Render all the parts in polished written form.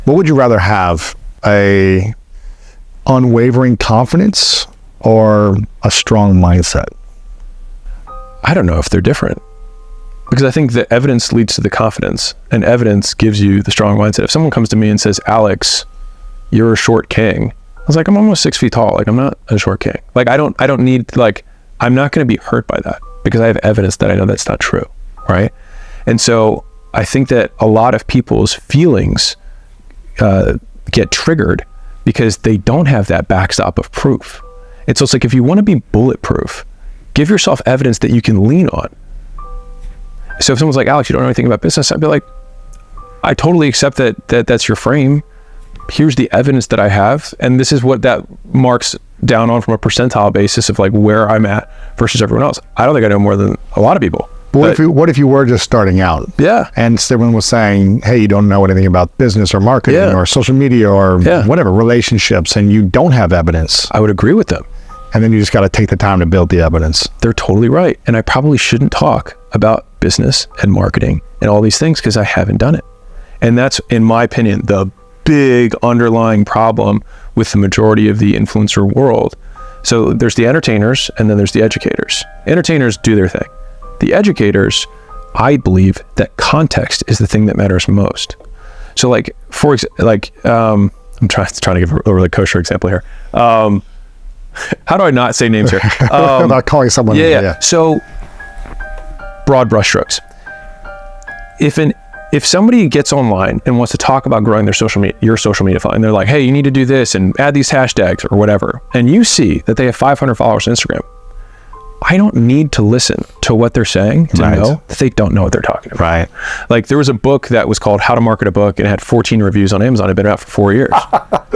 What would you rather have, a unwavering confidence or a strong mindset? I don't know if they're different, because I think the evidence leads to the confidence, and evidence gives you the strong mindset. If someone comes to me and says, Alex, you're a short king, I was like, I'm almost 6 feet tall. Like, I'm not a short king. Like, I don't need, like, I'm not going to be hurt by that because I have evidence that I know that's not true, right? And so I think that a lot of people's feelings get triggered because they don't have that backstop of proof. And so it's like, if you want to be bulletproof, give yourself evidence that you can lean on. So if someone's like, Alex, you don't know anything about business, I'd be like, I totally accept that's your frame. Here's the evidence that I have, and this is what that marks down on from a percentile basis of like where I'm at versus everyone else. I don't think I know more than a lot of people. But what if you were just starting out? Yeah. And someone was saying, hey, you don't know anything about business or marketing or social media or whatever, relationships, and you don't have evidence. I would agree with them. And then you just got to take the time to build the evidence. They're totally right. And I probably shouldn't talk about business and marketing and all these things because I haven't done it. And that's, in my opinion, the big underlying problem with the majority of the influencer world. So there's the entertainers and then there's the educators. Entertainers do their thing. The educators, I believe that context is the thing that matters most. So like, I'm trying to give a really kosher example here. How do I not say names here? Not calling someone. Yeah. So broad brushstrokes. If somebody gets online and wants to talk about growing your social media file, and they're like, hey, you need to do this and add these hashtags or whatever, and you see that they have 500 followers on Instagram, I don't need to listen to what they're saying to know that they don't know what they're talking about. Right. Like, there was a book that was called How to Market a Book, and it had 14 reviews on Amazon. It had been out for 4 years.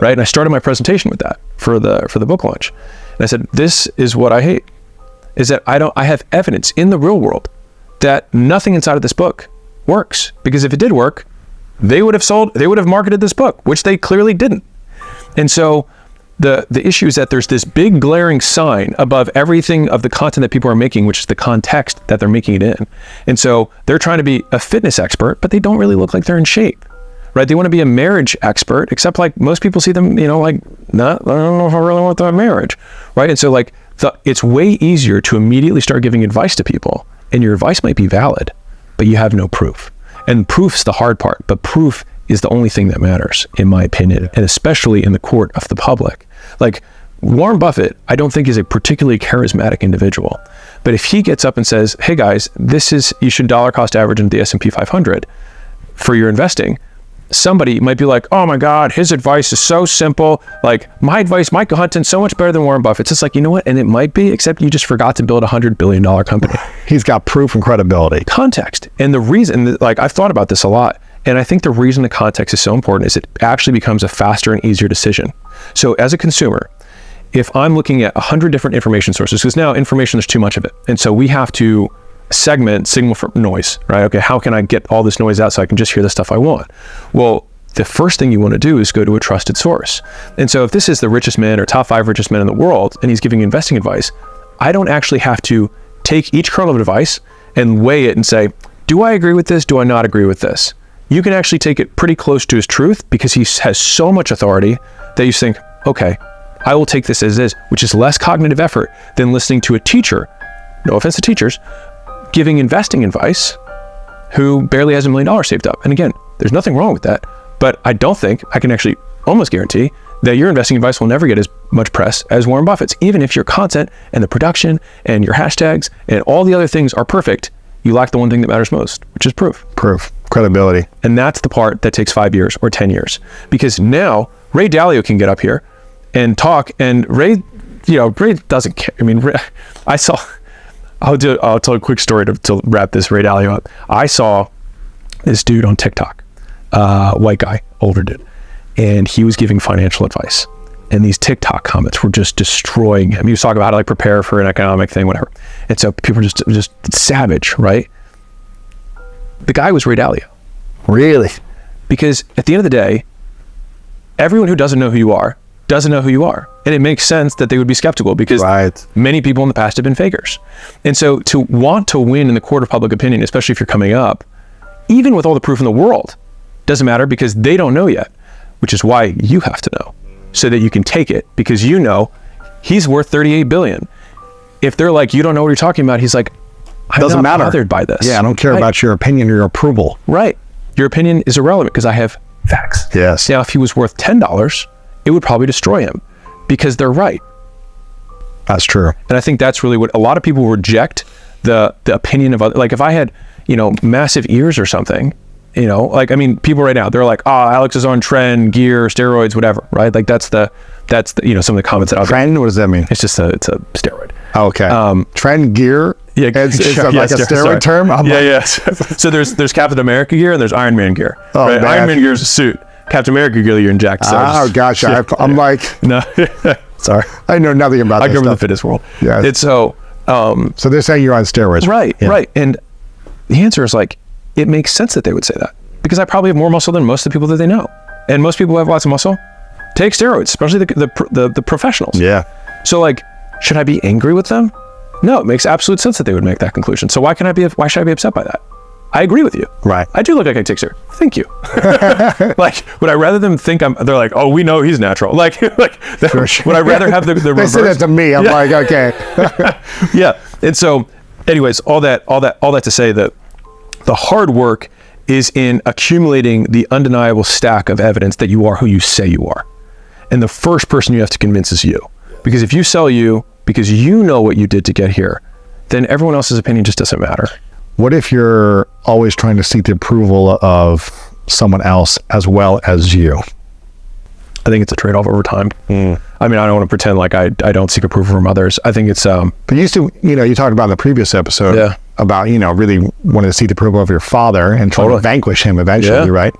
Right. And I started my presentation with that for the book launch. And I said, this is what I hate, is that I have evidence in the real world that nothing inside of this book works, because if it did work, they would have marketed this book, which they clearly didn't. And so the issue is that there's this big glaring sign above everything of the content that people are making, which is the context that they're making it in. And so they're trying to be a fitness expert, but they don't really look like they're in shape, right? They want to be a marriage expert, except like most people see them, like, I don't know if I really want that marriage, right? And so like it's way easier to immediately start giving advice to people, and your advice might be valid, but you have no proof. And proof's the hard part, but proof is the only thing that matters, in my opinion, and especially in the court of the public. Like, Warren Buffett, I don't think is a particularly charismatic individual, but if he gets up and says, hey guys, you should dollar cost average into the S&P 500 for your investing, somebody might be like, oh my God, his advice is so simple. Like, my advice, Michael Hunton's so much better than Warren Buffett's. It's like, you know what? And it might be, except you just forgot to build $100 billion company. He's got proof and credibility. Context. And the reason, like, I've thought about this a lot, and I think the reason the context is so important is it actually becomes a faster and easier decision. So as a consumer, if I'm looking at 100 different information sources, because now information, there's too much of it. And so we have to segment signal from noise, right? Okay, how can I get all this noise out so I can just hear the stuff I want? Well, the first thing you want to do is go to a trusted source. And so if this is the richest man or top 5 richest men in the world, and he's giving investing advice, I don't actually have to take each kernel of advice and weigh it and say, do I agree with this? Do I not agree with this? You can actually take it pretty close to his truth because he has so much authority that you think, okay, I will take this as is, which is less cognitive effort than listening to a teacher, no offense to teachers, giving investing advice who barely has $1 million saved up. And again, there's nothing wrong with that, but I don't think, I can actually almost guarantee that your investing advice will never get as much press as Warren Buffett's. Even if your content and the production and your hashtags and all the other things are perfect, you lack the one thing that matters most, which is proof. Proof, credibility. And that's the part that takes 5 years or 10 years. Because now Ray Dalio can get up here and talk, and Ray doesn't care. I mean, I'll tell a quick story to wrap this Ray Dalio up. I saw this dude on TikTok, white guy, older dude, and he was giving financial advice. And these TikTok comments were just destroying him. He was talking about how to like prepare for an economic thing, whatever. And so people were just savage, right? The guy was Ray Dalio. Really? Because at the end of the day, everyone who doesn't know who you are doesn't know who you are. And it makes sense that they would be skeptical because many people in the past have been fakers. And so to want to win in the court of public opinion, especially if you're coming up, even with all the proof in the world, doesn't matter because they don't know yet. which is why you have to know, so that you can take it, because you know he's worth 38 billion. If they're like, you don't know what you're talking about, he's like, I'm doesn't not matter. bothered by this. Yeah, I don't care about your opinion or your approval. Right. Your opinion is irrelevant because I have facts. Yes. Now, if he was worth $10, it would probably destroy him because they're right. That's true. And I think that's really what a lot of people reject, the opinion of other. Like if I had, massive ears or something, like, I mean, people right now, they're like, oh, Alex is on trend, gear, steroids, whatever, right? Like that's the some of the comments that I'll trend, what does that mean? It's just it's a steroid. Okay. Trend gear. Yeah, it's like a steroid term. So there's Captain America gear and there's Iron Man gear. Oh, right? Iron Man gear is a suit. Captain America gear, you're injected. Oh, gotcha. I'm like, no, sorry, I know nothing about. I grew up in the fitness world. Yeah. It's so. So they're saying you're on steroids, right? Yeah. Right. And the answer is like, it makes sense that they would say that because I probably have more muscle than most of the people that they know, and most people who have lots of muscle take steroids, especially the professionals. Yeah. So like, should I be angry with them? No, it makes absolute sense that they would make that conclusion. So why should I be upset by that? I agree with you. Right. I do look like I take steroids. Thank you. Like, would I rather them think they're like, oh, we know he's natural. Like would I rather have the They reverse? say that to me. I'm like, okay. Yeah. And so anyways, all that to say that the hard work is in accumulating the undeniable stack of evidence that you are who you say you are. And the first person you have to convince is you. Because if you sell you because you know what you did to get here, then everyone else's opinion just doesn't matter. What if you're always trying to seek the approval of someone else as well as you? I think it's a trade-off over time. I mean, I don't want to pretend like I don't seek approval from others. I think it's... But you used to, you talked about in the previous episode about, really wanting to seek the approval of your father and trying to vanquish him eventually, right?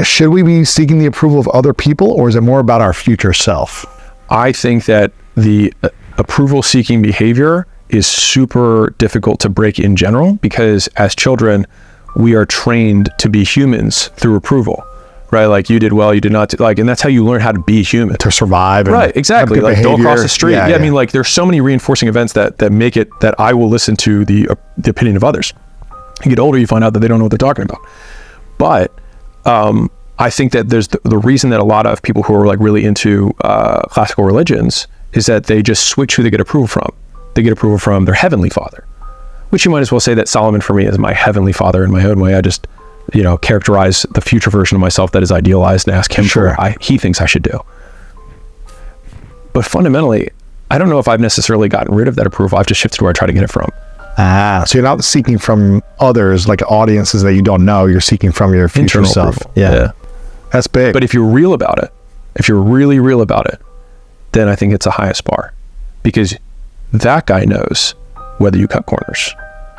Should we be seeking the approval of other people, or is it more about our future self? I think that the approval-seeking behavior is super difficult to break in general because as children, we are trained to be humans through approval, right? Like you did well, you did not, and that's how you learn how to be human. To survive. Right, exactly. Like behavior. Don't cross the street. Yeah, I mean, like there's so many reinforcing events that make it that I will listen to the opinion of others. You get older, you find out that they don't know what they're talking about. But I think that there's the reason that a lot of people who are like really into classical religions is that they just switch who they get approval from. They get approval from their heavenly father, which you might as well say that Solomon for me is my heavenly father in my own way. I just, characterize the future version of myself that is idealized and ask him for what he thinks I should do. But fundamentally, I don't know if I've necessarily gotten rid of that approval. I've just shifted where I try to get it from. So you're not seeking from others, like audiences that you don't know. You're seeking from your future Internal self. approval. Yeah. That's big. But if you're real about it, if you're really real about it, then I think it's the highest bar because that guy knows whether you cut corners.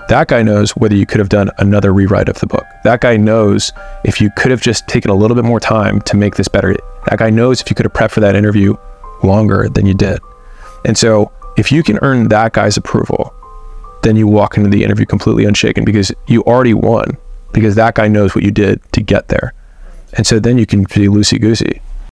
That guy knows whether you could have done another rewrite of the book. That guy knows if you could have just taken a little bit more time to make this better. That guy knows if you could have prepped for that interview longer than you did. And so if you can earn that guy's approval, then you walk into the interview completely unshaken because you already won because that guy knows what you did to get there. And so then you can be loosey-goosey.